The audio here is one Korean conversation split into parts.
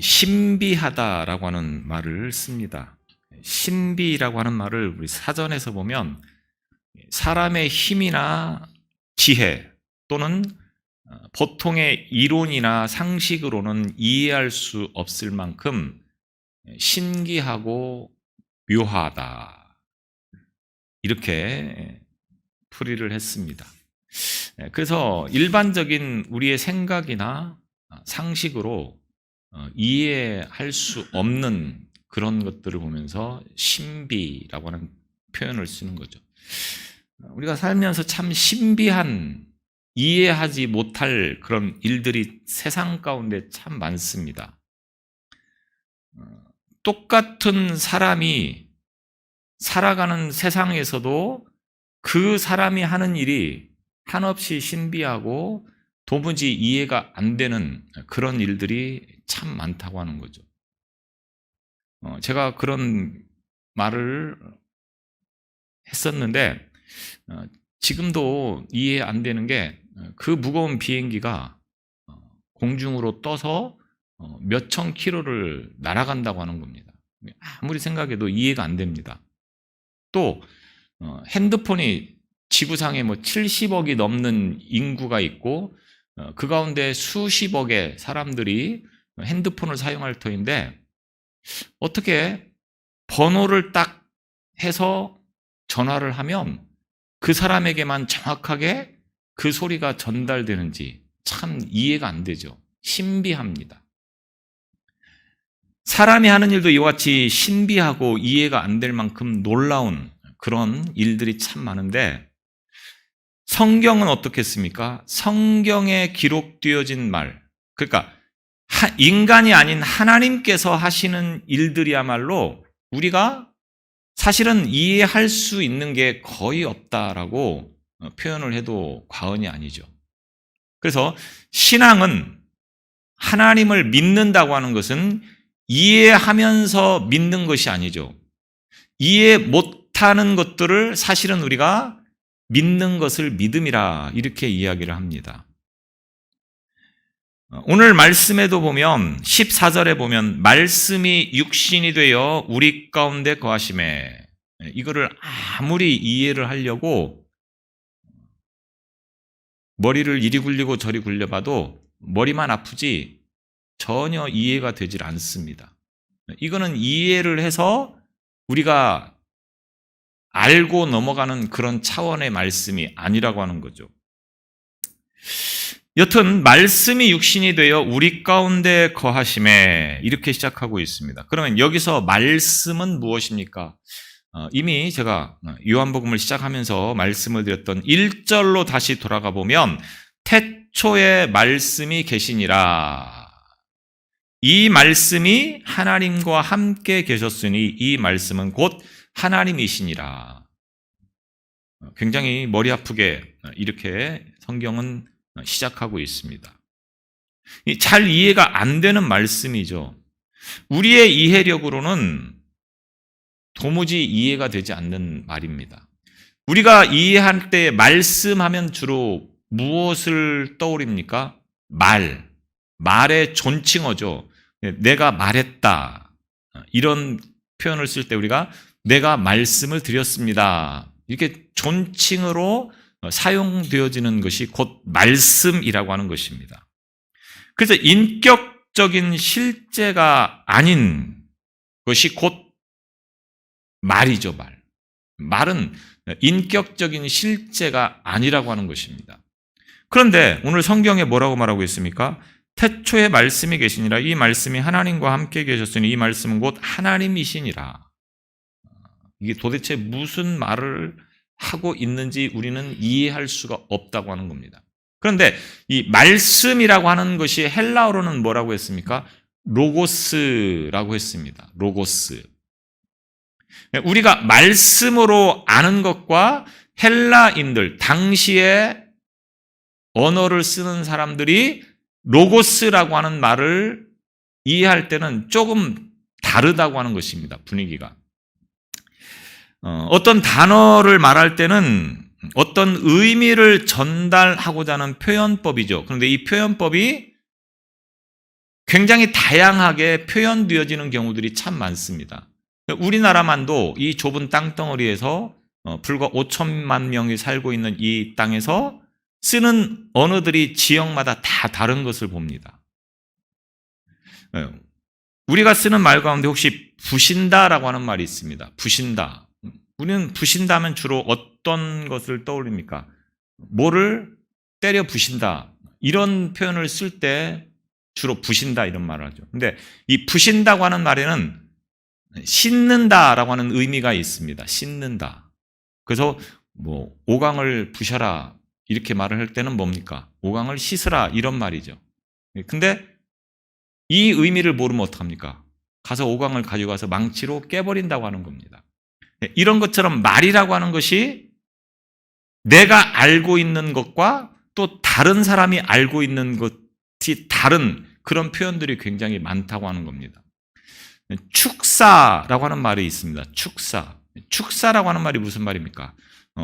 신비하다라고 하는 말을 씁니다. 신비라고 하는 말을 우리 사전에서 보면 사람의 힘이나 지혜 또는 보통의 이론이나 상식으로는 이해할 수 없을 만큼 신기하고 묘하다, 이렇게 풀이를 했습니다. 그래서 일반적인 우리의 생각이나 상식으로 이해할 수 없는 그런 것들을 보면서 신비라고 하는 표현을 쓰는 거죠. 우리가 살면서 참 신비한, 이해하지 못할 그런 일들이 세상 가운데 참 많습니다. 똑같은 사람이 살아가는 세상에서도 그 사람이 하는 일이 한없이 신비하고 도무지 이해가 안 되는 그런 일들이 참 많다고 하는 거죠. 제가 그런 말을 했었는데 지금도 이해 안 되는 게, 그 무거운 비행기가 공중으로 떠서 몇천 킬로를 날아간다고 하는 겁니다. 아무리 생각해도 이해가 안 됩니다. 또 핸드폰이 지구상에 70억이 넘는 인구가 있고 그 가운데 수십억의 사람들이 핸드폰을 사용할 터인데, 어떻게 번호를 딱 해서 전화를 하면 그 사람에게만 정확하게 그 소리가 전달되는지 참 이해가 안 되죠. 신비합니다. 사람이 하는 일도 이와 같이 신비하고 이해가 안 될 만큼 놀라운 그런 일들이 참 많은데, 성경은 어떻겠습니까? 성경에 기록되어진 말, 그러니까 인간이 아닌 하나님께서 하시는 일들이야말로 우리가 사실은 이해할 수 있는 게 거의 없다라고 표현을 해도 과언이 아니죠. 그래서 신앙은, 하나님을 믿는다고 하는 것은 이해하면서 믿는 것이 아니죠. 이해 못하는 것들을 사실은 우리가 믿는 것을 믿음이라, 이렇게 이야기를 합니다. 오늘 말씀에도 보면 14절에 보면 말씀이 육신이 되어 우리 가운데 거하심에, 이거를 아무리 이해를 하려고 머리를 이리 굴리고 저리 굴려봐도 머리만 아프지 전혀 이해가 되질 않습니다. 이거는 이해를 해서 우리가 알고 넘어가는 그런 차원의 말씀이 아니라고 하는 거죠. 여튼 말씀이 육신이 되어 우리 가운데 거하심에, 이렇게 시작하고 있습니다. 그러면 여기서 말씀은 무엇입니까? 이미 제가 요한복음을 시작하면서 말씀을 드렸던 1절로 다시 돌아가 보면 태초에 말씀이 계시니라, 이 말씀이 하나님과 함께 계셨으니 이 말씀은 곧 하나님이시니라. 굉장히 머리 아프게 이렇게 성경은 시작하고 있습니다. 잘 이해가 안 되는 말씀이죠. 우리의 이해력으로는 도무지 이해가 되지 않는 말입니다. 우리가 이해할 때 말씀하면 주로 무엇을 떠올립니까? 말의 존칭어죠. 내가 말했다, 이런 표현을 쓸 때 우리가 내가 말씀을 드렸습니다, 이렇게 존칭으로 사용되어지는 것이 곧 말씀이라고 하는 것입니다. 그래서 인격적인 실제가 아닌 것이 곧 말이죠. 말은 인격적인 실제가 아니라고 하는 것입니다. 그런데 오늘 성경에 뭐라고 말하고 있습니까? 태초에 말씀이 계시니라, 이 말씀이 하나님과 함께 계셨으니 이 말씀은 곧 하나님이시니라. 이게 도대체 무슨 말을 하고 있는지 우리는 이해할 수가 없다고 하는 겁니다. 그런데 이 말씀이라고 하는 것이 헬라어로는 뭐라고 했습니까? 로고스라고 했습니다. 로고스. 우리가 말씀으로 아는 것과 헬라인들, 당시에 언어를 쓰는 사람들이 로고스라고 하는 말을 이해할 때는 조금 다르다고 하는 것입니다. 분위기가. 어떤 단어를 말할 때는 어떤 의미를 전달하고자 하는 표현법이죠. 그런데 이 표현법이 굉장히 다양하게 표현되어지는 경우들이 참 많습니다. 우리나라만도 이 좁은 땅덩어리에서 불과 5천만 명이 살고 있는 이 땅에서 쓰는 언어들이 지역마다 다 다른 것을 봅니다. 우리가 쓰는 말 가운데 혹시 부신다라고 하는 말이 있습니다. 부신다. 우리는 부신다 하면 주로 어떤 것을 떠올립니까? 뭐를 때려 부신다. 이런 표현을 쓸 때 주로 부신다 이런 말을 하죠. 근데 이 부신다고 하는 말에는 씻는다라고 하는 의미가 있습니다. 씻는다. 그래서 뭐 오강을 부셔라 이렇게 말을 할 때는 뭡니까? 오강을 씻으라 이런 말이죠. 근데 이 의미를 모르면 어떡합니까? 가서 오강을 가져가서 망치로 깨버린다고 하는 겁니다. 이런 것처럼 말이라고 하는 것이 내가 알고 있는 것과 또 다른 사람이 알고 있는 것이 다른 그런 표현들이 굉장히 많다고 하는 겁니다. 축사라고 하는 말이 있습니다. 축사. 축사라고 하는 말이 무슨 말입니까?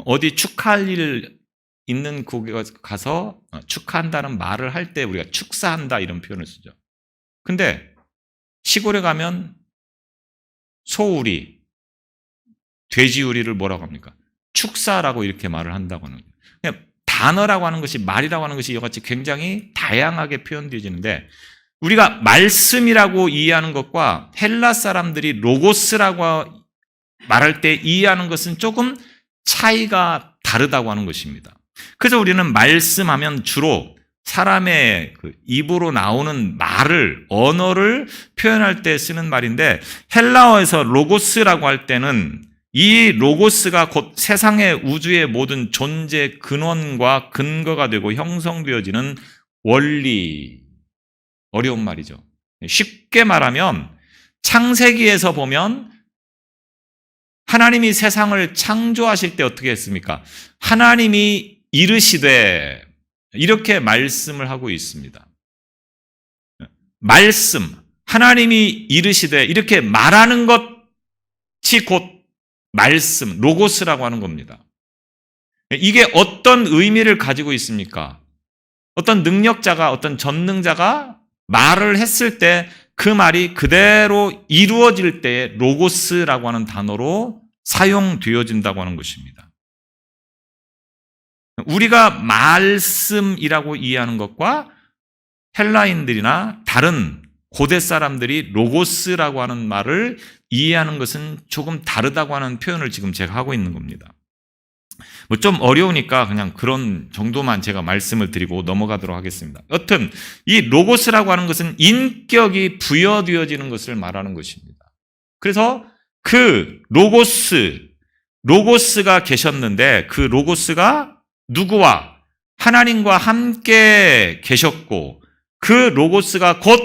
어디 축하할 일 있는 곳에 가서 축하한다는 말을 할 때 우리가 축사한다 이런 표현을 쓰죠. 근데 시골에 가면 소우리, 돼지우리를 뭐라고 합니까? 축사라고 이렇게 말을 한다고 하는 거예요. 그냥 단어라고 하는 것이 말이라고 하는 것이 이같이 굉장히 다양하게 표현되어지는데 우리가 말씀이라고 이해하는 것과 헬라 사람들이 로고스라고 말할 때 이해하는 것은 조금 차이가 다르다고 하는 것입니다. 그래서 우리는 말씀하면 주로 사람의 그 입으로 나오는 말을, 언어를 표현할 때 쓰는 말인데 헬라어에서 로고스라고 할 때는 이 로고스가 곧 세상의 우주의 모든 존재 근원과 근거가 되고 형성되어지는 원리. 어려운 말이죠. 쉽게 말하면 창세기에서 보면 하나님이 세상을 창조하실 때 어떻게 했습니까? 하나님이 이르시되 이렇게 말씀을 하고 있습니다. 말씀, 하나님이 이르시되 이렇게 말하는 것이 곧 말씀, 로고스라고 하는 겁니다. 이게 어떤 의미를 가지고 있습니까? 어떤 능력자가, 어떤 전능자가 말을 했을 때 그 말이 그대로 이루어질 때에 로고스라고 하는 단어로 사용되어진다고 하는 것입니다. 우리가 말씀이라고 이해하는 것과 헬라인들이나 다른 고대 사람들이 로고스라고 하는 말을 이해하는 것은 조금 다르다고 하는 표현을 지금 제가 하고 있는 겁니다. 뭐 좀 어려우니까 그냥 그런 정도만 제가 말씀을 드리고 넘어가도록 하겠습니다. 여튼 이 로고스라고 하는 것은 인격이 부여되어지는 것을 말하는 것입니다. 그래서 그 로고스가 계셨는데 그 로고스가 누구와? 하나님과 함께 계셨고 그 로고스가 곧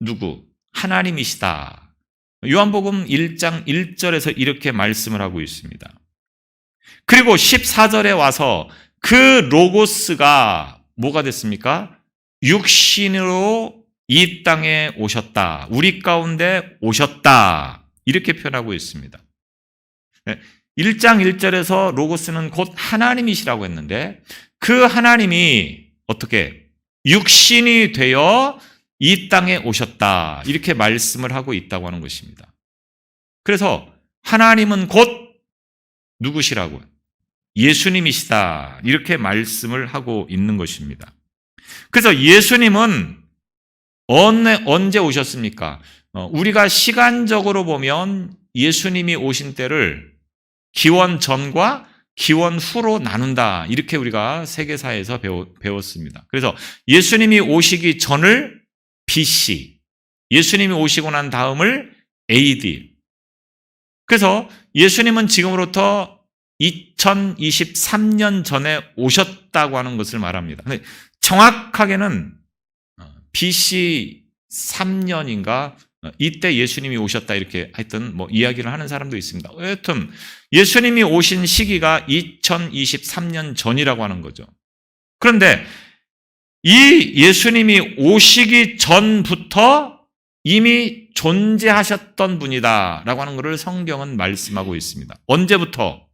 누구? 하나님이시다. 요한복음 1장 1절에서 이렇게 말씀을 하고 있습니다. 그리고 14절에 와서 그 로고스가 뭐가 됐습니까? 육신으로 이 땅에 오셨다. 우리 가운데 오셨다. 이렇게 표현하고 있습니다. 1장 1절에서 로고스는 곧 하나님이시라고 했는데 그 하나님이 어떻게 육신이 되어 이 땅에 오셨다. 이렇게 말씀을 하고 있다고 하는 것입니다. 그래서 하나님은 곧 누구시라고요? 예수님이시다. 이렇게 말씀을 하고 있는 것입니다. 그래서 예수님은 언제 오셨습니까? 우리가 시간적으로 보면 예수님이 오신 때를 기원 전과 기원 후로 나눈다. 이렇게 우리가 세계사에서 배웠습니다. 그래서 예수님이 오시기 전을 BC, 예수님이 오시고 난 다음을 AD. 그래서 예수님은 지금으로부터 2023년 전에 오셨다고 하는 것을 말합니다. 근데 정확하게는 BC 3년인가 이때 예수님이 오셨다 이렇게 하여튼 뭐 이야기를 하는 사람도 있습니다. 여튼 예수님이 오신 시기가 2023년 전이라고 하는 거죠. 그런데 이 예수님이 오시기 전부터 이미 존재하셨던 분이다라고 하는 것을 성경은 말씀하고 있습니다. 언제부터?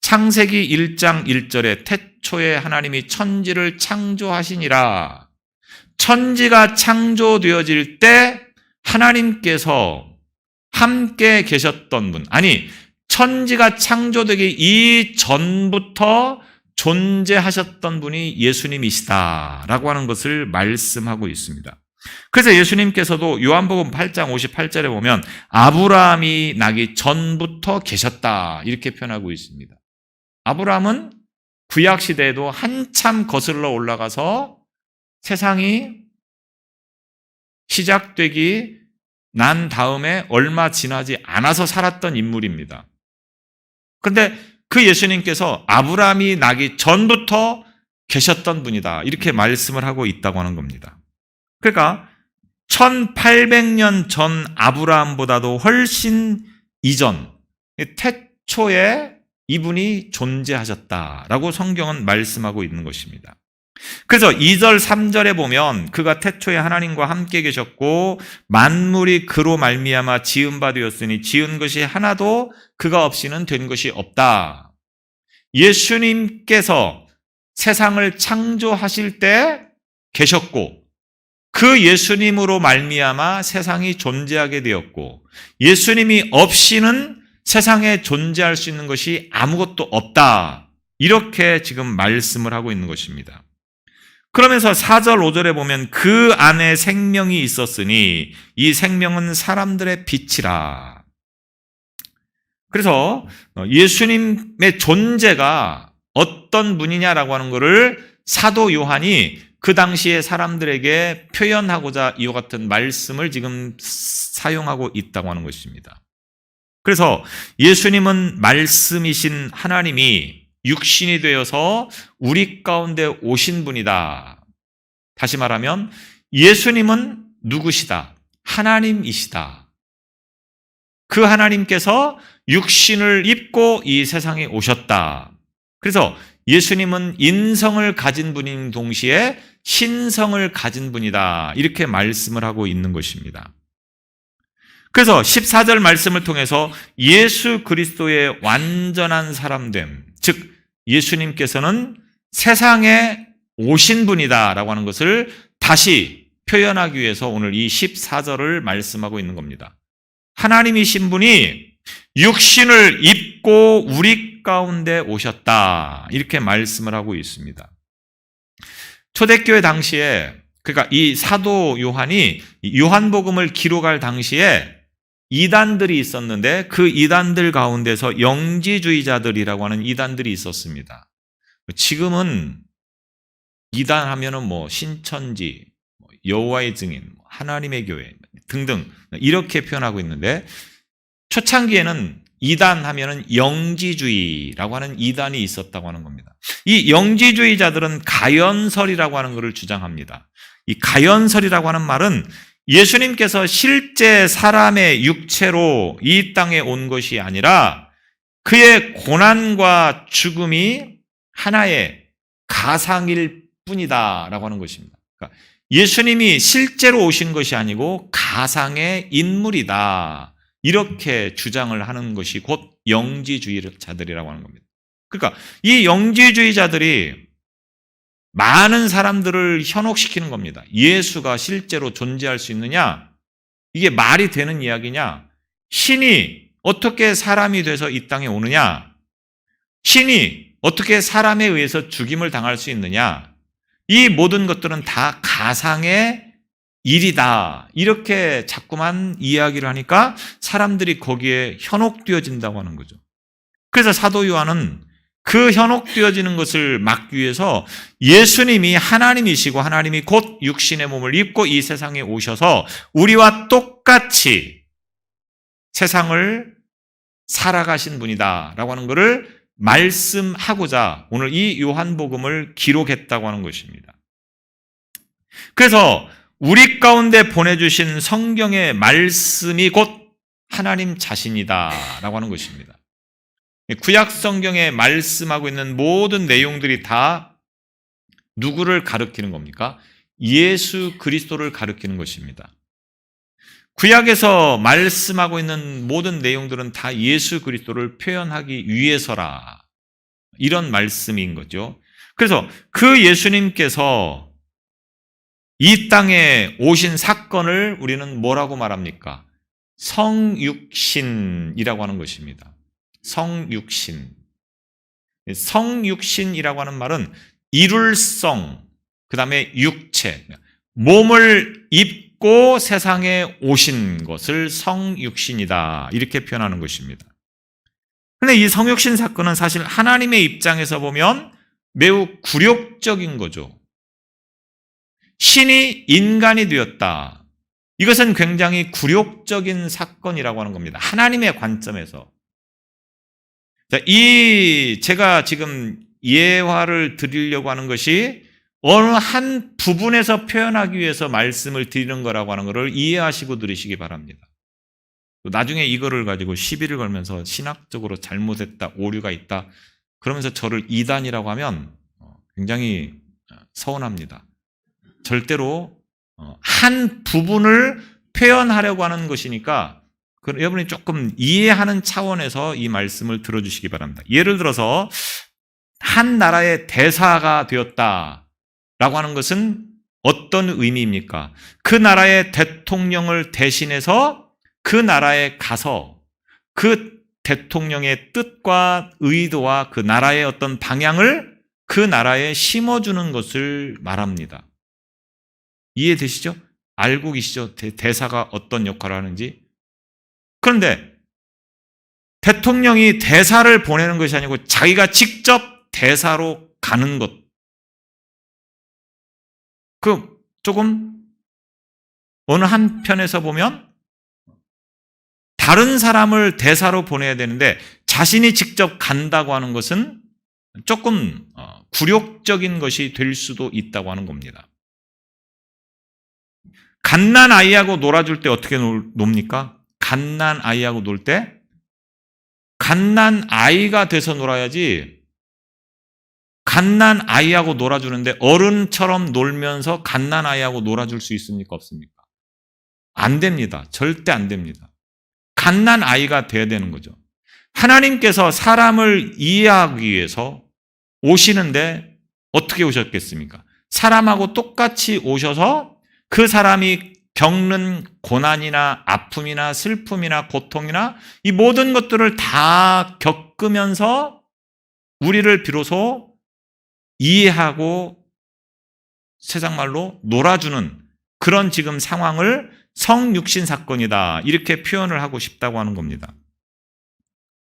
창세기 1장 1절에 태초에 하나님이 천지를 창조하시니라. 천지가 창조되어질 때 하나님께서 함께 계셨던 분, 아니 천지가 창조되기 이전부터 존재하셨던 분이 예수님이시다라고 하는 것을 말씀하고 있습니다. 그래서 예수님께서도 요한복음 8장 58절에 보면 아브라함이 나기 전부터 계셨다 이렇게 표현하고 있습니다. 아브라함은 구약 시대에도 한참 거슬러 올라가서 세상이 시작되기 난 다음에 얼마 지나지 않아서 살았던 인물입니다. 그런데 그 예수님께서 아브라함이 나기 전부터 계셨던 분이다 이렇게 말씀을 하고 있다고 하는 겁니다. 그러니까 1800년 전 아브라함보다도 훨씬 이전 태초에 이분이 존재하셨다라고 성경은 말씀하고 있는 것입니다. 그래서 2절 3절에 보면 그가 태초에 하나님과 함께 계셨고 만물이 그로 말미암아 지은 바 되었으니 지은 것이 하나도 그가 없이는 된 것이 없다. 예수님께서 세상을 창조하실 때 계셨고 그 예수님으로 말미암아 세상이 존재하게 되었고 예수님이 없이는 세상에 존재할 수 있는 것이 아무것도 없다. 이렇게 지금 말씀을 하고 있는 것입니다. 그러면서 4절 5절에 보면 그 안에 생명이 있었으니 이 생명은 사람들의 빛이라. 그래서 예수님의 존재가 어떤 분이냐라고 하는 것을 사도 요한이 그 당시에 사람들에게 표현하고자 이와 같은 말씀을 지금 사용하고 있다고 하는 것입니다. 그래서 예수님은 말씀이신 하나님이 육신이 되어서 우리 가운데 오신 분이다. 다시 말하면 예수님은 누구시다? 하나님이시다. 그 하나님께서 육신을 입고 이 세상에 오셨다. 그래서 예수님은 인성을 가진 분인 동시에 신성을 가진 분이다. 이렇게 말씀을 하고 있는 것입니다. 그래서 14절 말씀을 통해서 예수 그리스도의 완전한 사람됨, 즉 예수님께서는 세상에 오신 분이다라고 하는 것을 다시 표현하기 위해서 오늘 이 14절을 말씀하고 있는 겁니다. 하나님이신 분이 육신을 입고 우리 가운데 오셨다. 이렇게 말씀을 하고 있습니다. 초대교회 당시에, 그러니까 이 사도 요한이 요한복음을 기록할 당시에 이단들이 있었는데 그 이단들 가운데서 영지주의자들이라고 하는 이단들이 있었습니다. 지금은 이단 하면은 신천지, 여호와의 증인, 하나님의 교회 등등 이렇게 표현하고 있는데 초창기에는 이단 하면은 영지주의라고 하는 이단이 있었다고 하는 겁니다. 이 영지주의자들은 가연설이라고 하는 것을 주장합니다. 이 가연설이라고 하는 말은 예수님께서 실제 사람의 육체로 이 땅에 온 것이 아니라 그의 고난과 죽음이 하나의 가상일 뿐이다라고 하는 것입니다. 그러니까 예수님이 실제로 오신 것이 아니고 가상의 인물이다. 이렇게 주장을 하는 것이 곧 영지주의자들이라고 하는 겁니다. 그러니까 이 영지주의자들이 많은 사람들을 현혹시키는 겁니다. 예수가 실제로 존재할 수 있느냐? 이게 말이 되는 이야기냐? 신이 어떻게 사람이 돼서 이 땅에 오느냐? 신이 어떻게 사람에 의해서 죽임을 당할 수 있느냐? 이 모든 것들은 다 가상의 일이다. 이렇게 자꾸만 이야기를 하니까 사람들이 거기에 현혹되어진다고 하는 거죠. 그래서 사도 요한은 그 현혹되어지는 것을 막기 위해서 예수님이 하나님이시고 하나님이 곧 육신의 몸을 입고 이 세상에 오셔서 우리와 똑같이 세상을 살아가신 분이다라고 하는 것을 말씀하고자 오늘 이 요한복음을 기록했다고 하는 것입니다. 그래서 우리 가운데 보내주신 성경의 말씀이 곧 하나님 자신이다라고 하는 것입니다. 구약 성경에 말씀하고 있는 모든 내용들이 다 누구를 가리키는 겁니까? 예수 그리스도를 가리키는 것입니다. 구약에서 말씀하고 있는 모든 내용들은 다 예수 그리스도를 표현하기 위해서라. 이런 말씀인 거죠. 그래서 그 예수님께서 이 땅에 오신 사건을 우리는 뭐라고 말합니까? 성육신이라고 하는 것입니다. 성육신. 성육신이라고 하는 말은 이룰성, 그 다음에 육체, 몸을 입고 세상에 오신 것을 성육신이다, 이렇게 표현하는 것입니다. 그런데 이 성육신 사건은 사실 하나님의 입장에서 보면 매우 굴욕적인 거죠. 신이 인간이 되었다. 이것은 굉장히 굴욕적인 사건이라고 하는 겁니다. 하나님의 관점에서. 제가 지금 예화를 드리려고 하는 것이 어느 한 부분에서 표현하기 위해서 말씀을 드리는 거라고 하는 것을 이해하시고 들으시기 바랍니다. 나중에 이거를 가지고 시비를 걸면서 신학적으로 잘못했다, 오류가 있다, 그러면서 저를 이단이라고 하면 굉장히 서운합니다. 절대로 한 부분을 표현하려고 하는 것이니까 여러분이 조금 이해하는 차원에서 이 말씀을 들어주시기 바랍니다. 예를 들어서 한 나라의 대사가 되었다라고 하는 것은 어떤 의미입니까? 그 나라의 대통령을 대신해서 그 나라에 가서 그 대통령의 뜻과 의도와 그 나라의 어떤 방향을 그 나라에 심어주는 것을 말합니다. 이해되시죠? 알고 계시죠? 대사가 어떤 역할을 하는지? 그런데 대통령이 대사를 보내는 것이 아니고 자기가 직접 대사로 가는 것. 조금 어느 한편에서 보면 다른 사람을 대사로 보내야 되는데 자신이 직접 간다고 하는 것은 조금 굴욕적인 것이 될 수도 있다고 하는 겁니다. 갓난 아이하고 놀아줄 때 어떻게 놉니까? 갓난 아이하고 놀 때 갓난 아이가 돼서 놀아야지, 갓난 아이하고 놀아주는데 어른처럼 놀면서 갓난 아이하고 놀아줄 수 있습니까? 없습니까? 안 됩니다. 절대 안 됩니다. 갓난 아이가 돼야 되는 거죠. 하나님께서 사람을 이해하기 위해서 오시는데 어떻게 오셨겠습니까? 사람하고 똑같이 오셔서 그 사람이 겪는 고난이나 아픔이나 슬픔이나 고통이나 이 모든 것들을 다 겪으면서 우리를 비로소 이해하고 세상 말로 놀아주는 그런 지금 상황을 성육신 사건이다, 이렇게 표현을 하고 싶다고 하는 겁니다.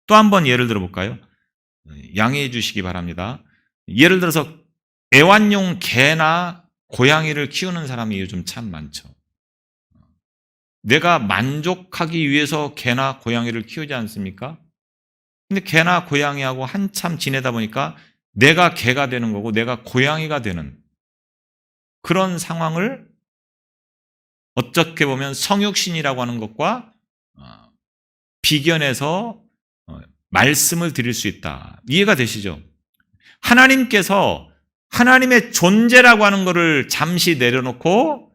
또 한 번 예를 들어볼까요? 양해해 주시기 바랍니다. 예를 들어서 애완용 개나 고양이를 키우는 사람이 요즘 참 많죠. 내가 만족하기 위해서 개나 고양이를 키우지 않습니까? 근데 개나 고양이하고 한참 지내다 보니까 내가 개가 되는 거고 내가 고양이가 되는 그런 상황을 어떻게 보면 성육신이라고 하는 것과 비견해서 말씀을 드릴 수 있다. 이해가 되시죠? 하나님께서 하나님의 존재라고 하는 것을 잠시 내려놓고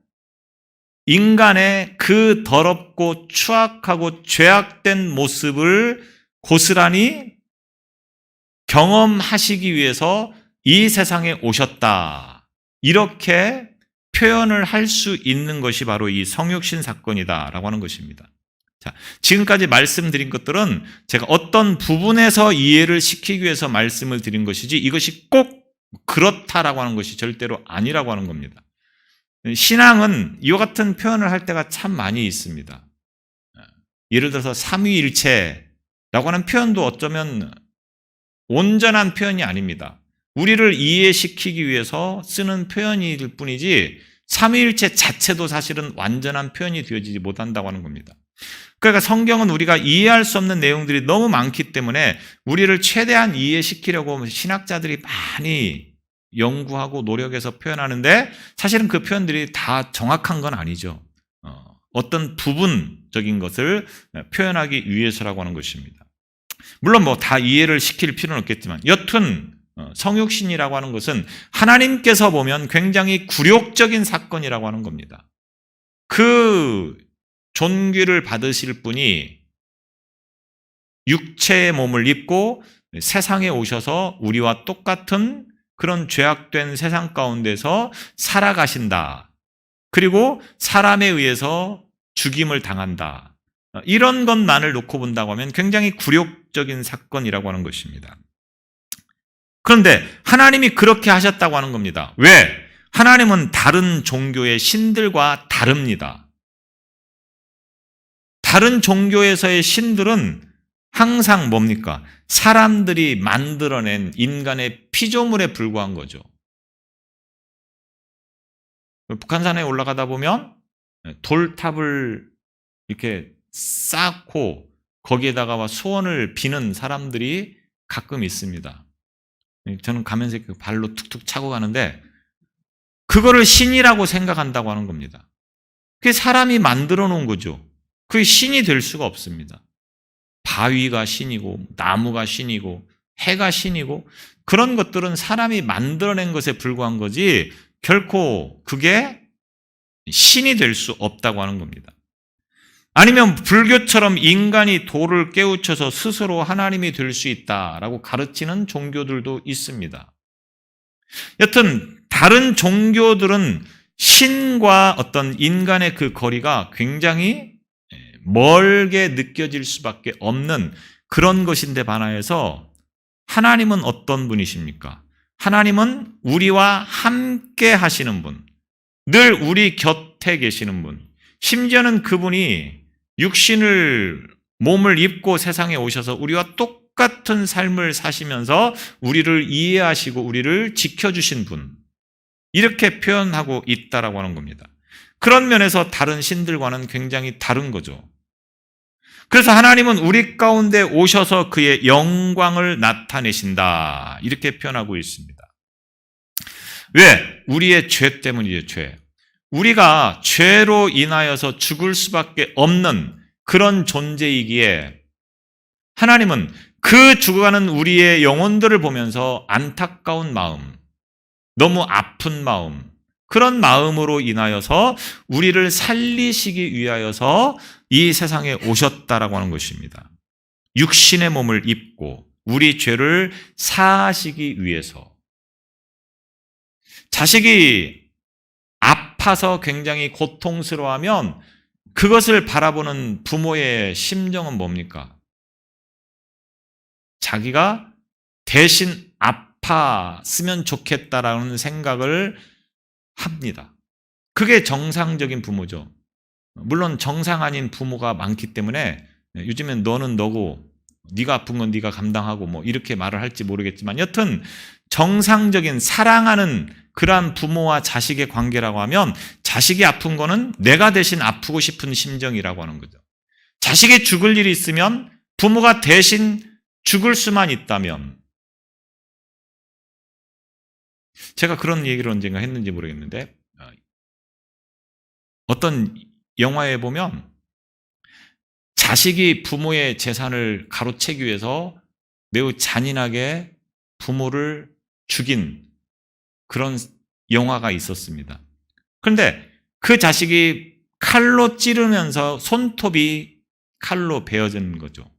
인간의 그 더럽고 추악하고 죄악된 모습을 고스란히 경험하시기 위해서 이 세상에 오셨다, 이렇게 표현을 할 수 있는 것이 바로 이 성육신 사건이다라고 하는 것입니다. 자, 지금까지 말씀드린 것들은 제가 어떤 부분에서 이해를 시키기 위해서 말씀을 드린 것이지 이것이 꼭 그렇다라고 하는 것이 절대로 아니라고 하는 겁니다. 신앙은 이와 같은 표현을 할 때가 참 많이 있습니다. 예를 들어서 삼위일체라고 하는 표현도 어쩌면 온전한 표현이 아닙니다. 우리를 이해시키기 위해서 쓰는 표현일 뿐이지 삼위일체 자체도 사실은 완전한 표현이 되어지지 못한다고 하는 겁니다. 그러니까 성경은 우리가 이해할 수 없는 내용들이 너무 많기 때문에 우리를 최대한 이해시키려고 신학자들이 많이 연구하고 노력해서 표현하는데 사실은 그 표현들이 다 정확한 건 아니죠. 어떤 부분적인 것을 표현하기 위해서라고 하는 것입니다. 물론 뭐 다 이해를 시킬 필요는 없겠지만 여튼 성육신이라고 하는 것은 하나님께서 보면 굉장히 굴욕적인 사건이라고 하는 겁니다. 그 존귀를 받으실 분이 육체의 몸을 입고 세상에 오셔서 우리와 똑같은 그런 죄악된 세상 가운데서 살아가신다. 그리고 사람에 의해서 죽임을 당한다. 이런 것만을 놓고 본다고 하면 굉장히 굴욕적인 사건이라고 하는 것입니다. 그런데 하나님이 그렇게 하셨다고 하는 겁니다. 왜? 하나님은 다른 종교의 신들과 다릅니다. 다른 종교에서의 신들은 항상 뭡니까? 사람들이 만들어낸 인간의 피조물에 불과한 거죠. 북한산에 올라가다 보면 돌탑을 이렇게 쌓고 거기에다가 소원을 비는 사람들이 가끔 있습니다. 저는 가면서 발로 툭툭 차고 가는데 그거를 신이라고 생각한다고 하는 겁니다. 그게 사람이 만들어 놓은 거죠. 그게 신이 될 수가 없습니다. 바위가 신이고 나무가 신이고 해가 신이고 그런 것들은 사람이 만들어낸 것에 불과한 거지 결코 그게 신이 될 수 없다고 하는 겁니다. 아니면 불교처럼 인간이 도를 깨우쳐서 스스로 하나님이 될 수 있다라고 가르치는 종교들도 있습니다. 여튼 다른 종교들은 신과 어떤 인간의 그 거리가 굉장히 멀게 느껴질 수밖에 없는 그런 것인데 반하여서 하나님은 어떤 분이십니까? 하나님은 우리와 함께 하시는 분, 늘 우리 곁에 계시는 분, 심지어는 그분이 몸을 입고 세상에 오셔서 우리와 똑같은 삶을 사시면서 우리를 이해하시고 우리를 지켜주신 분, 이렇게 표현하고 있다라고 하는 겁니다. 그런 면에서 다른 신들과는 굉장히 다른 거죠. 그래서 하나님은 우리 가운데 오셔서 그의 영광을 나타내신다, 이렇게 표현하고 있습니다. 왜? 우리의 죄 때문이죠, 죄. 우리가 죄로 인하여서 죽을 수밖에 없는 그런 존재이기에 하나님은 그 죽어가는 우리의 영혼들을 보면서 안타까운 마음, 너무 아픈 마음, 그런 마음으로 인하여서 우리를 살리시기 위하여서 이 세상에 오셨다라고 하는 것입니다. 육신의 몸을 입고 우리 죄를 사하시기 위해서. 자식이 아파서 굉장히 고통스러워하면 그것을 바라보는 부모의 심정은 뭡니까? 자기가 대신 아팠으면 좋겠다라는 생각을 합니다. 그게 정상적인 부모죠. 물론 정상 아닌 부모가 많기 때문에 요즘엔 너는 너고 네가 아픈 건 네가 감당하고 뭐 이렇게 말을 할지 모르겠지만 여튼 정상적인 사랑하는 그러한 부모와 자식의 관계라고 하면 자식이 아픈 거는 내가 대신 아프고 싶은 심정이라고 하는 거죠. 자식이 죽을 일이 있으면 부모가 대신 죽을 수만 있다면, 제가 그런 얘기를 언젠가 했는지 모르겠는데 어떤 영화에 보면 자식이 부모의 재산을 가로채기 위해서 매우 잔인하게 부모를 죽인 그런 영화가 있었습니다. 그런데 그 자식이 칼로 찌르면서 손톱이 칼로 베어지는 거죠.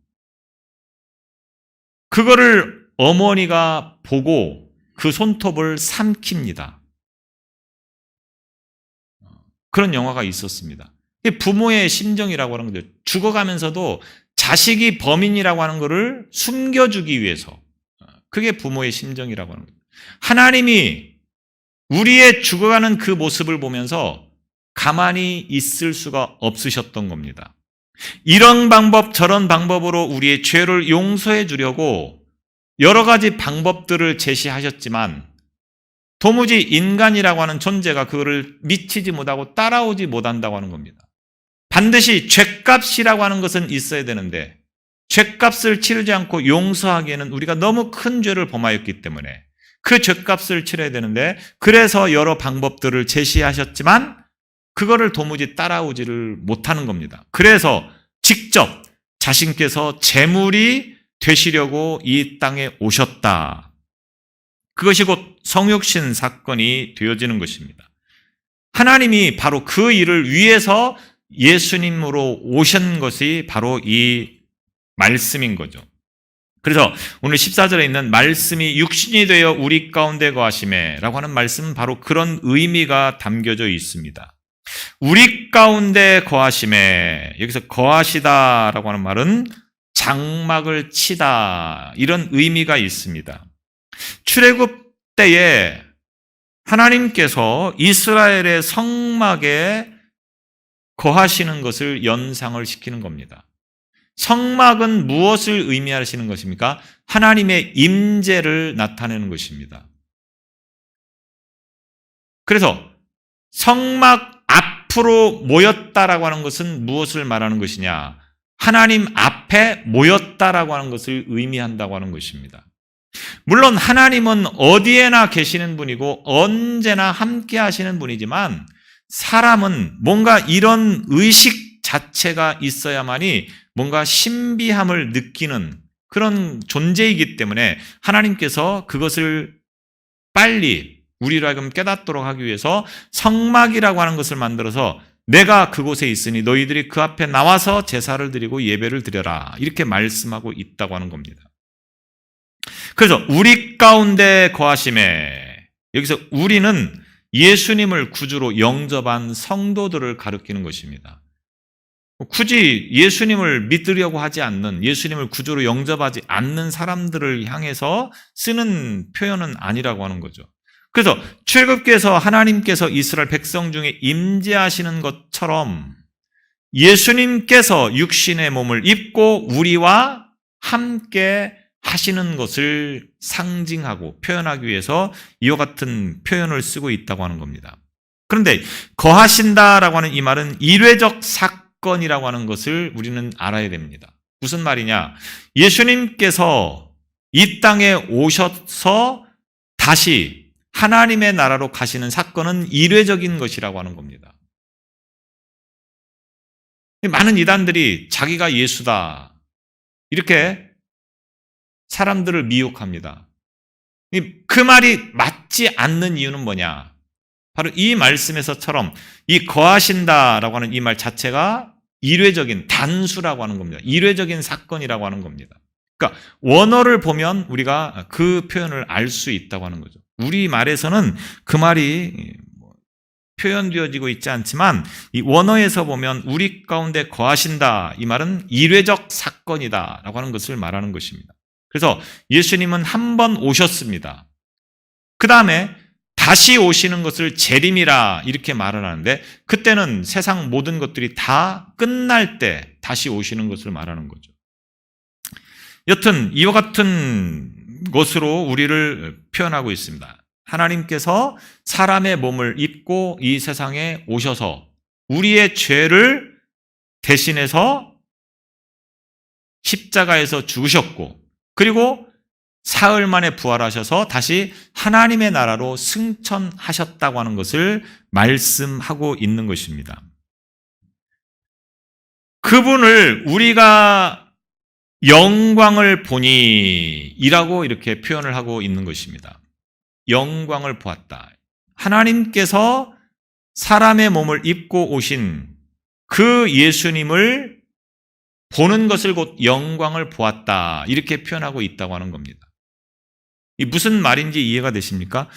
그거를 어머니가 보고 그 손톱을 삼킵니다. 그런 영화가 있었습니다. 부모의 심정이라고 하는 거죠. 죽어가면서도 자식이 범인이라고 하는 것을 숨겨주기 위해서. 그게 부모의 심정이라고 하는 거죠. 하나님이 우리의 죽어가는 그 모습을 보면서 가만히 있을 수가 없으셨던 겁니다. 이런 방법 저런 방법으로 우리의 죄를 용서해 주려고 여러 가지 방법들을 제시하셨지만 도무지 인간이라고 하는 존재가 그거를 미치지 못하고 따라오지 못한다고 하는 겁니다. 반드시 죗값이라고 하는 것은 있어야 되는데 죗값을 치르지 않고 용서하기에는 우리가 너무 큰 죄를 범하였기 때문에 그 죗값을 치러야 되는데 그래서 여러 방법들을 제시하셨지만 그거를 도무지 따라오지를 못하는 겁니다. 그래서 직접 자신께서 제물이 되시려고 이 땅에 오셨다. 그것이 곧 성육신 사건이 되어지는 것입니다. 하나님이 바로 그 일을 위해서 예수님으로 오신 것이 바로 이 말씀인 거죠. 그래서 오늘 14절에 있는 말씀이 육신이 되어 우리 가운데 거하시매 라고 하는 말씀은 바로 그런 의미가 담겨져 있습니다. 우리 가운데 거하심에, 여기서 거하시다라고 하는 말은 장막을 치다, 이런 의미가 있습니다. 출애굽 때에 하나님께서 이스라엘의 성막에 거하시는 것을 연상을 시키는 겁니다. 성막은 무엇을 의미하시는 것입니까? 하나님의 임재를 나타내는 것입니다. 그래서 성막 앞으로 모였다라고 하는 것은 무엇을 말하는 것이냐? 하나님 앞에 모였다라고 하는 것을 의미한다고 하는 것입니다. 물론 하나님은 어디에나 계시는 분이고 언제나 함께 하시는 분이지만 사람은 뭔가 이런 의식 자체가 있어야만이 뭔가 신비함을 느끼는 그런 존재이기 때문에 하나님께서 그것을 빨리 우리로 하여금 깨닫도록 하기 위해서 성막이라고 하는 것을 만들어서 내가 그곳에 있으니 너희들이 그 앞에 나와서 제사를 드리고 예배를 드려라, 이렇게 말씀하고 있다고 하는 겁니다. 그래서 우리 가운데 거하심에, 여기서 우리는 예수님을 구주로 영접한 성도들을 가리키는 것입니다. 굳이 예수님을 믿으려고 하지 않는, 예수님을 구주로 영접하지 않는 사람들을 향해서 쓰는 표현은 아니라고 하는 거죠. 그래서 출애굽기에서 하나님께서 이스라엘 백성 중에 임재하시는 것처럼 예수님께서 육신의 몸을 입고 우리와 함께 하시는 것을 상징하고 표현하기 위해서 이와 같은 표현을 쓰고 있다고 하는 겁니다. 그런데 거하신다라고 하는 이 말은 일회적 사건이라고 하는 것을 우리는 알아야 됩니다. 무슨 말이냐? 예수님께서 이 땅에 오셔서 다시 하나님의 나라로 가시는 사건은 일회적인 것이라고 하는 겁니다. 많은 이단들이 자기가 예수다, 이렇게 사람들을 미혹합니다. 그 말이 맞지 않는 이유는 뭐냐? 바로 이 말씀에서처럼 이 거하신다라고 하는 이 말 자체가 일회적인, 단수라고 하는 겁니다. 일회적인 사건이라고 하는 겁니다. 그러니까 원어를 보면 우리가 그 표현을 알 수 있다고 하는 거죠. 우리 말에서는 그 말이 표현되어지고 있지 않지만 이 원어에서 보면 우리 가운데 거하신다, 이 말은 일회적 사건이다라고 하는 것을 말하는 것입니다. 그래서 예수님은 한 번 오셨습니다. 그 다음에 다시 오시는 것을 재림이라 이렇게 말을 하는데, 그때는 세상 모든 것들이 다 끝날 때 다시 오시는 것을 말하는 거죠. 여튼 이와 같은 것으로 우리를 표현하고 있습니다. 하나님께서 사람의 몸을 입고 이 세상에 오셔서 우리의 죄를 대신해서 십자가에서 죽으셨고, 그리고 사흘 만에 부활하셔서 다시 하나님의 나라로 승천하셨다고 하는 것을 말씀하고 있는 것입니다. 그분을 우리가 영광을 보니 이라고 이렇게 표현을 하고 있는 것입니다. 영광을 보았다. 하나님께서 사람의 몸을 입고 오신 그 예수님을 보는 것을 곧 영광을 보았다, 이렇게 표현하고 있다고 하는 겁니다. 이 무슨 말인지 이해가 되십니까?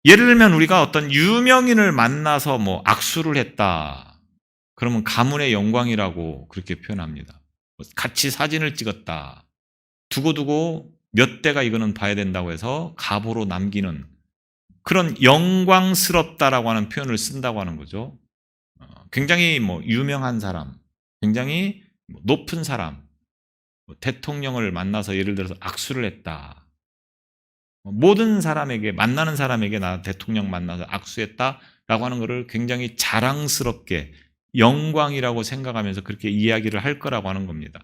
예를 들면 우리가 어떤 유명인을 만나서 악수를 했다, 그러면 가문의 영광이라고 그렇게 표현합니다. 같이 사진을 찍었다, 두고두고 몇 대가 이거는 봐야 된다고 해서 가보로 남기는 그런 영광스럽다라고 하는 표현을 쓴다고 하는 거죠. 굉장히 유명한 사람, 굉장히 높은 사람, 대통령을 만나서 예를 들어서 악수를 했다. 모든 사람에게, 만나는 사람에게 나 대통령 만나서 악수했다라고 하는 것을 굉장히 자랑스럽게 영광이라고 생각하면서 그렇게 이야기를 할 거라고 하는 겁니다.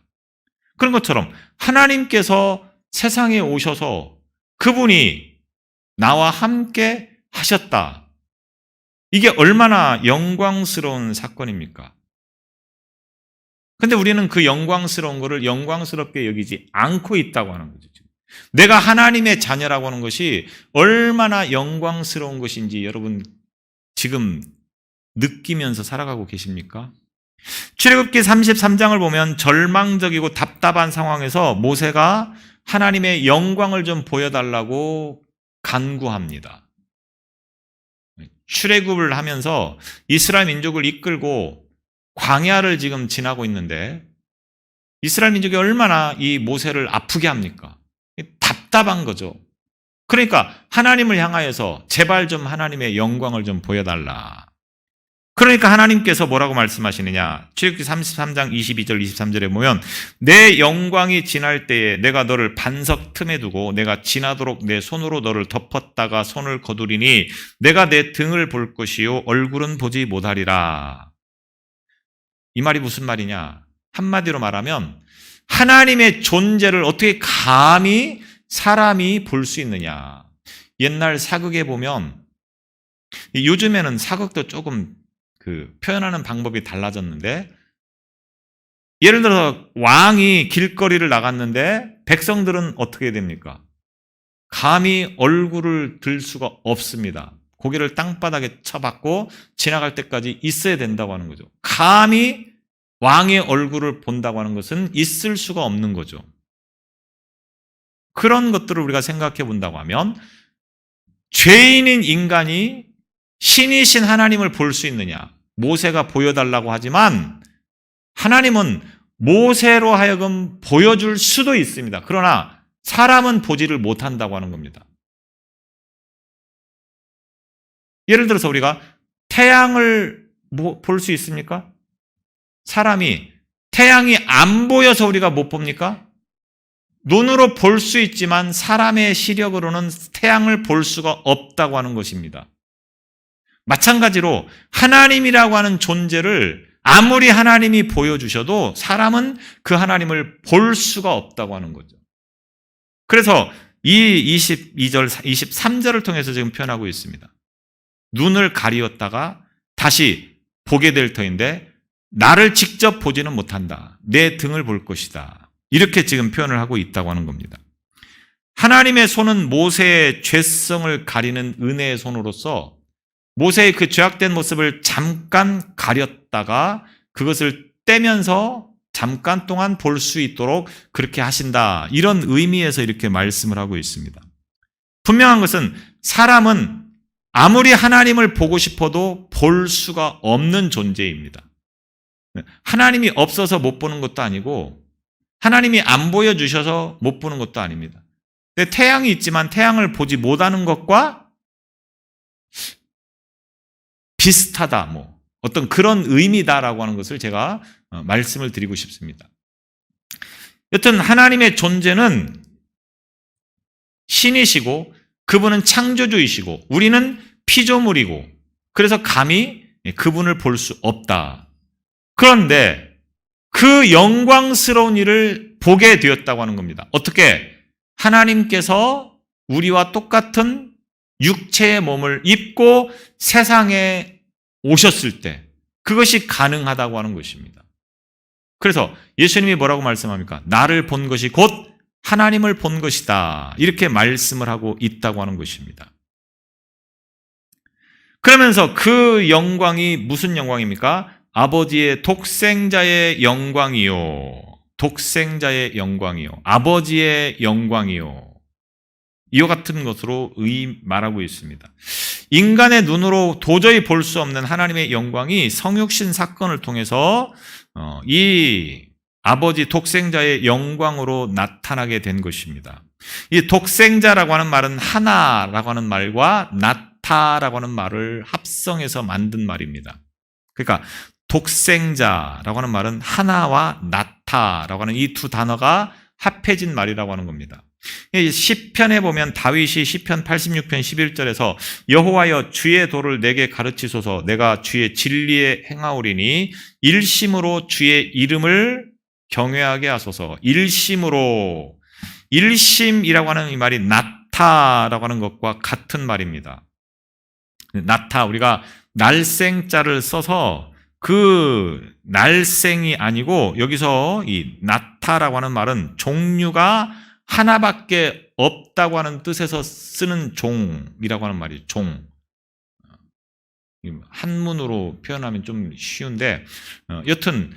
그런 것처럼 하나님께서 세상에 오셔서 그분이 나와 함께 하셨다. 이게 얼마나 영광스러운 사건입니까? 근데 우리는 그 영광스러운 것을 영광스럽게 여기지 않고 있다고 하는 거죠. 내가 하나님의 자녀라고 하는 것이 얼마나 영광스러운 것인지 여러분 지금 느끼면서 살아가고 계십니까? 출애굽기 33장을 보면 절망적이고 답답한 상황에서 모세가 하나님의 영광을 좀 보여달라고 간구합니다. 출애굽을 하면서 이스라엘 민족을 이끌고 광야를 지금 지나고 있는데 이스라엘 민족이 얼마나 이 모세를 아프게 합니까? 답답한 거죠. 그러니까 하나님을 향하여서 제발 좀 하나님의 영광을 좀 보여달라. 그러니까 하나님께서 뭐라고 말씀하시느냐? 출애굽기 33장 22절 23절에 보면 내 영광이 지날 때에 내가 너를 반석 틈에 두고 내가 지나도록 내 손으로 너를 덮었다가 손을 거두리니 내가 내 등을 볼 것이요 얼굴은 보지 못하리라. 이 말이 무슨 말이냐? 한마디로 말하면 하나님의 존재를 어떻게 감히 사람이 볼 수 있느냐? 옛날 사극에 보면 요즘에는 사극도 조금 표현하는 방법이 달라졌는데 예를 들어서 왕이 길거리를 나갔는데 백성들은 어떻게 됩니까? 감히 얼굴을 들 수가 없습니다. 고개를 땅바닥에 쳐박고 지나갈 때까지 있어야 된다고 하는 거죠. 감히 왕의 얼굴을 본다고 하는 것은 있을 수가 없는 거죠. 그런 것들을 우리가 생각해 본다고 하면 죄인인 인간이 신이신 하나님을 볼 수 있느냐? 모세가 보여달라고 하지만 하나님은 모세로 하여금 보여줄 수도 있습니다. 그러나 사람은 보지를 못한다고 하는 겁니다. 예를 들어서 우리가 태양을 볼 수 있습니까? 사람이 태양이 안 보여서 우리가 못 봅니까? 눈으로 볼 수 있지만 사람의 시력으로는 태양을 볼 수가 없다고 하는 것입니다. 마찬가지로 하나님이라고 하는 존재를 아무리 하나님이 보여주셔도 사람은 그 하나님을 볼 수가 없다고 하는 거죠. 그래서 이 22절, 23절을 통해서 지금 표현하고 있습니다. 눈을 가리었다가 다시 보게 될 터인데 나를 직접 보지는 못한다. 내 등을 볼 것이다. 이렇게 지금 표현을 하고 있다고 하는 겁니다. 하나님의 손은 모세의 죄성을 가리는 은혜의 손으로서 모세의 그 죄악된 모습을 잠깐 가렸다가 그것을 떼면서 잠깐 동안 볼 수 있도록 그렇게 하신다. 이런 의미에서 이렇게 말씀을 하고 있습니다. 분명한 것은 사람은 아무리 하나님을 보고 싶어도 볼 수가 없는 존재입니다. 하나님이 없어서 못 보는 것도 아니고 하나님이 안 보여주셔서 못 보는 것도 아닙니다. 근데 태양이 있지만 태양을 보지 못하는 것과 비슷하다, 어떤 그런 의미다라고 하는 것을 제가 말씀을 드리고 싶습니다. 여튼 하나님의 존재는 신이시고 그분은 창조주이시고 우리는 피조물이고 그래서 감히 그분을 볼 수 없다. 그런데 그 영광스러운 일을 보게 되었다고 하는 겁니다. 어떻게? 하나님께서 우리와 똑같은 육체의 몸을 입고 세상에 오셨을 때 그것이 가능하다고 하는 것입니다. 그래서 예수님이 뭐라고 말씀합니까? 나를 본 것이 곧 하나님을 본 것이다. 이렇게 말씀을 하고 있다고 하는 것입니다. 그러면서 그 영광이 무슨 영광입니까? 아버지의 독생자의 영광이요. 독생자의 영광이요. 아버지의 영광이요. 이와 같은 것으로 말하고 있습니다. 인간의 눈으로 도저히 볼 수 없는 하나님의 영광이 성육신 사건을 통해서 이 아버지 독생자의 영광으로 나타나게 된 것입니다. 이 독생자라고 하는 말은 하나라고 하는 말과 나타라고 하는 말을 합성해서 만든 말입니다. 그러니까 독생자라고 하는 말은 하나와 나타라고 하는 이 두 단어가 합해진 말이라고 하는 겁니다. 시편에 보면 다윗이 시편 86편 11절에서 여호와여 주의 도를 내게 가르치소서 내가 주의 진리에 행하오리니 일심으로 주의 이름을 경외하게 하소서. 일심으로, 일심이라고 하는 이 말이 나타라고 하는 것과 같은 말입니다. 나타, 우리가 날생자를 써서 그 날생이 아니고 여기서 이 나타라고 하는 말은 종류가 하나밖에 없다고 하는 뜻에서 쓰는 종이라고 하는 말이에요. 종. 한문으로 표현하면 좀 쉬운데 여튼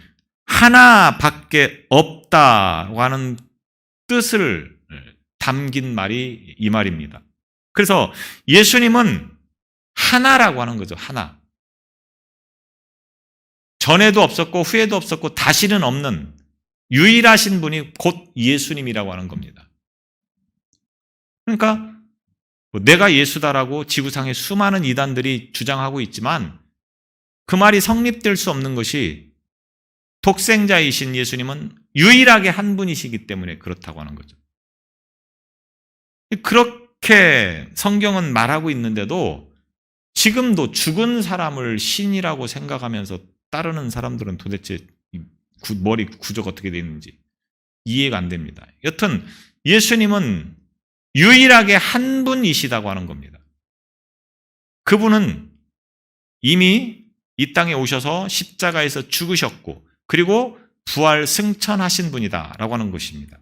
하나밖에 없다고 하는 뜻을 담긴 말이 이 말입니다. 그래서 예수님은 하나라고 하는 거죠. 하나. 전에도 없었고 후에도 없었고 다시는 없는 유일하신 분이 곧 예수님이라고 하는 겁니다. 그러니까 내가 예수다라고 지구상의 수많은 이단들이 주장하고 있지만 그 말이 성립될 수 없는 것이 독생자이신 예수님은 유일하게 한 분이시기 때문에 그렇다고 하는 거죠. 그렇게 성경은 말하고 있는데도 지금도 죽은 사람을 신이라고 생각하면서 따르는 사람들은 도대체 머리 구조가 어떻게 되어 있는지 이해가 안 됩니다. 여튼 예수님은 유일하게 한 분이시다고 하는 겁니다. 그분은 이미 이 땅에 오셔서 십자가에서 죽으셨고 그리고 부활 승천하신 분이다라고 하는 것입니다.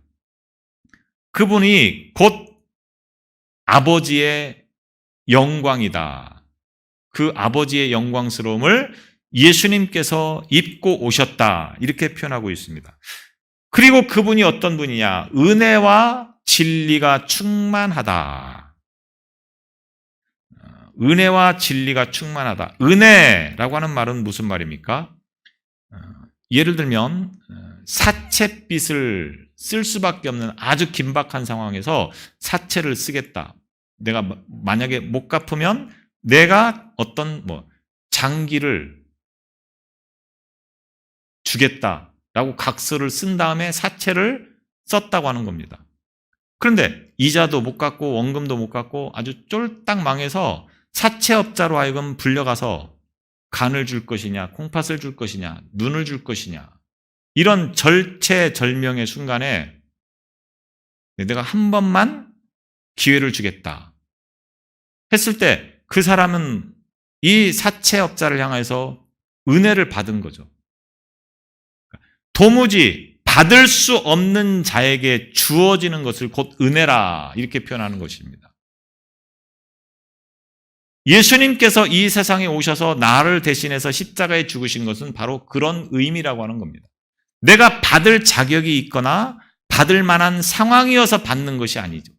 그분이 곧 아버지의 영광이다. 그 아버지의 영광스러움을 예수님께서 입고 오셨다. 이렇게 표현하고 있습니다. 그리고 그분이 어떤 분이냐? 은혜와 진리가 충만하다. 은혜와 진리가 충만하다. 은혜라고 하는 말은 무슨 말입니까? 예를 들면 사채빚을 쓸 수밖에 없는 아주 긴박한 상황에서 사채를 쓰겠다. 내가 만약에 못 갚으면 내가 어떤 장기를 주겠다라고 각서를 쓴 다음에 사채를 썼다고 하는 겁니다. 그런데 이자도 못 갚고 원금도 못 갚고 아주 쫄딱 망해서 사채업자로 하여금 불려가서 간을 줄 것이냐, 콩팥을 줄 것이냐, 눈을 줄 것이냐, 이런 절체절명의 순간에 내가 한 번만 기회를 주겠다 했을 때 그 사람은 이 사채업자를 향해서 은혜를 받은 거죠. 도무지 받을 수 없는 자에게 주어지는 것을 곧 은혜라 이렇게 표현하는 것입니다. 예수님께서 이 세상에 오셔서 나를 대신해서 십자가에 죽으신 것은 바로 그런 의미라고 하는 겁니다. 내가 받을 자격이 있거나 받을 만한 상황이어서 받는 것이 아니죠.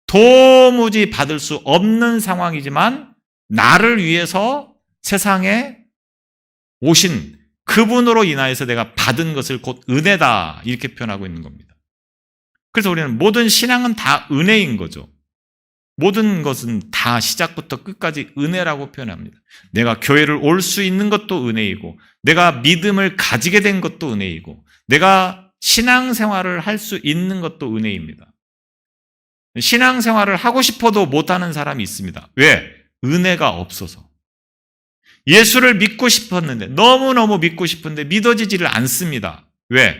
도무지 받을 수 없는 상황이지만 나를 위해서 세상에 오신 그분으로 인하여서 내가 받은 것을 곧 은혜다 이렇게 표현하고 있는 겁니다. 그래서 우리는 모든 신앙은 다 은혜인 거죠. 모든 것은 다 시작부터 끝까지 은혜라고 표현합니다. 내가 교회를 올 수 있는 것도 은혜이고 내가 믿음을 가지게 된 것도 은혜이고 내가 신앙생활을 할 수 있는 것도 은혜입니다. 신앙생활을 하고 싶어도 못하는 사람이 있습니다. 왜? 은혜가 없어서. 예수를 믿고 싶었는데 너무너무 믿고 싶은데 믿어지지를 않습니다. 왜?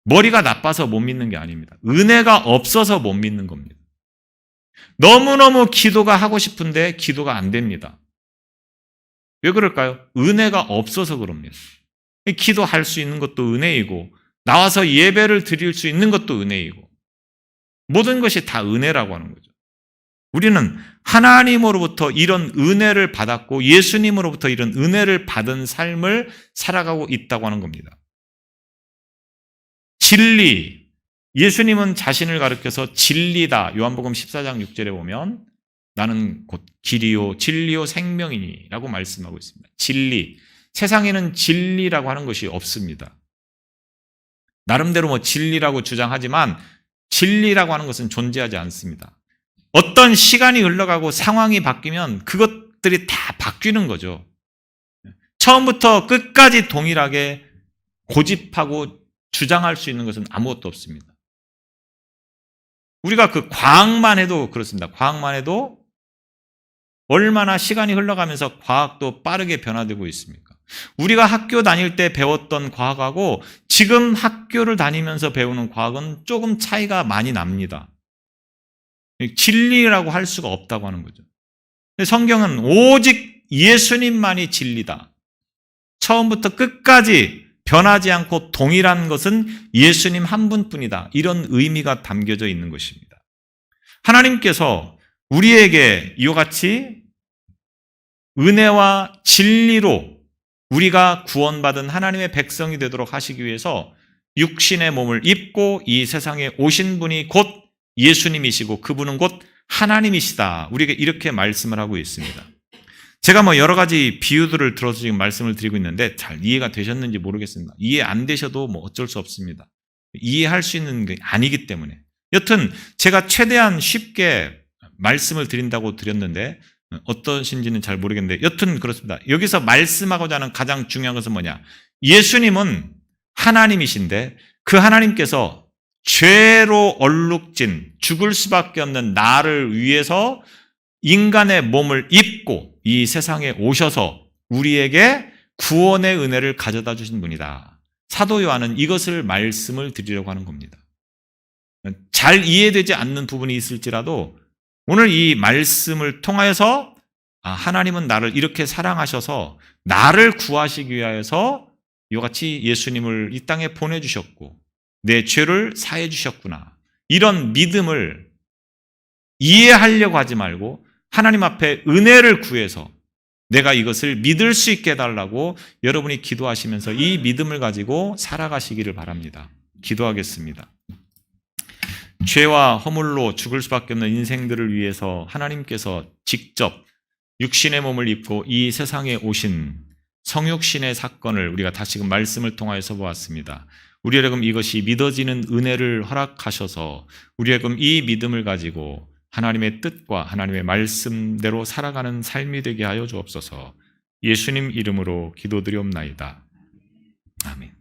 머리가 나빠서 못 믿는 게 아닙니다. 은혜가 없어서 못 믿는 겁니다. 너무너무 기도가 하고 싶은데 기도가 안 됩니다. 왜 그럴까요? 은혜가 없어서 그럽니다. 기도할 수 있는 것도 은혜이고 나와서 예배를 드릴 수 있는 것도 은혜이고 모든 것이 다 은혜라고 하는 거죠. 우리는 하나님으로부터 이런 은혜를 받았고 예수님으로부터 이런 은혜를 받은 삶을 살아가고 있다고 하는 겁니다. 진리, 예수님은 자신을 가리켜서 진리다. 요한복음 14장 6절에 보면 나는 곧 길이요 진리요 생명이니 라고 말씀하고 있습니다. 진리, 세상에는 진리라고 하는 것이 없습니다. 나름대로 진리라고 주장하지만 진리라고 하는 것은 존재하지 않습니다. 어떤 시간이 흘러가고 상황이 바뀌면 그것들이 다 바뀌는 거죠. 처음부터 끝까지 동일하게 고집하고 주장할 수 있는 것은 아무것도 없습니다. 우리가 그 과학만 해도 그렇습니다. 과학만 해도 얼마나 시간이 흘러가면서 과학도 빠르게 변화되고 있습니까? 우리가 학교 다닐 때 배웠던 과학하고 지금 학교를 다니면서 배우는 과학은 조금 차이가 많이 납니다. 진리라고 할 수가 없다고 하는 거죠. 성경은 오직 예수님만이 진리다. 처음부터 끝까지 변하지 않고 동일한 것은 예수님 한 분뿐이다. 이런 의미가 담겨져 있는 것입니다. 하나님께서 우리에게 이와 같이 은혜와 진리로 우리가 구원받은 하나님의 백성이 되도록 하시기 위해서 육신의 몸을 입고 이 세상에 오신 분이 곧 예수님이시고 그분은 곧 하나님이시다. 우리에게 이렇게 말씀을 하고 있습니다. 제가 뭐 여러 가지 비유들을 들어서 지금 말씀을 드리고 있는데 잘 이해가 되셨는지 모르겠습니다. 이해 안 되셔도 뭐 어쩔 수 없습니다. 이해할 수 있는 게 아니기 때문에. 여튼 제가 최대한 쉽게 말씀을 드린다고 드렸는데 어떠신지는 잘 모르겠는데 여튼 그렇습니다. 여기서 말씀하고자 하는 가장 중요한 것은 뭐냐? 예수님은 하나님이신데 그 하나님께서 죄로 얼룩진 죽을 수밖에 없는 나를 위해서 인간의 몸을 입고 이 세상에 오셔서 우리에게 구원의 은혜를 가져다 주신 분이다. 사도 요한은 이것을 말씀을 드리려고 하는 겁니다. 잘 이해되지 않는 부분이 있을지라도 오늘 이 말씀을 통하여서 하나님은 나를 이렇게 사랑하셔서 나를 구하시기 위하여서 이와 같이 예수님을 이 땅에 보내주셨고 내 죄를 사해 주셨구나. 이런 믿음을 이해하려고 하지 말고 하나님 앞에 은혜를 구해서 내가 이것을 믿을 수 있게 해달라고 여러분이 기도하시면서 이 믿음을 가지고 살아가시기를 바랍니다. 기도하겠습니다. 죄와 허물로 죽을 수밖에 없는 인생들을 위해서 하나님께서 직접 육신의 몸을 입고 이 세상에 오신 성육신의 사건을 우리가 다시금 말씀을 통하여서 보았습니다. 우리에게금 이것이 믿어지는 은혜를 허락하셔서 우리에게금 이 믿음을 가지고 하나님의 뜻과 하나님의 말씀대로 살아가는 삶이 되게 하여 주옵소서. 예수님 이름으로 기도드리옵나이다. 아멘.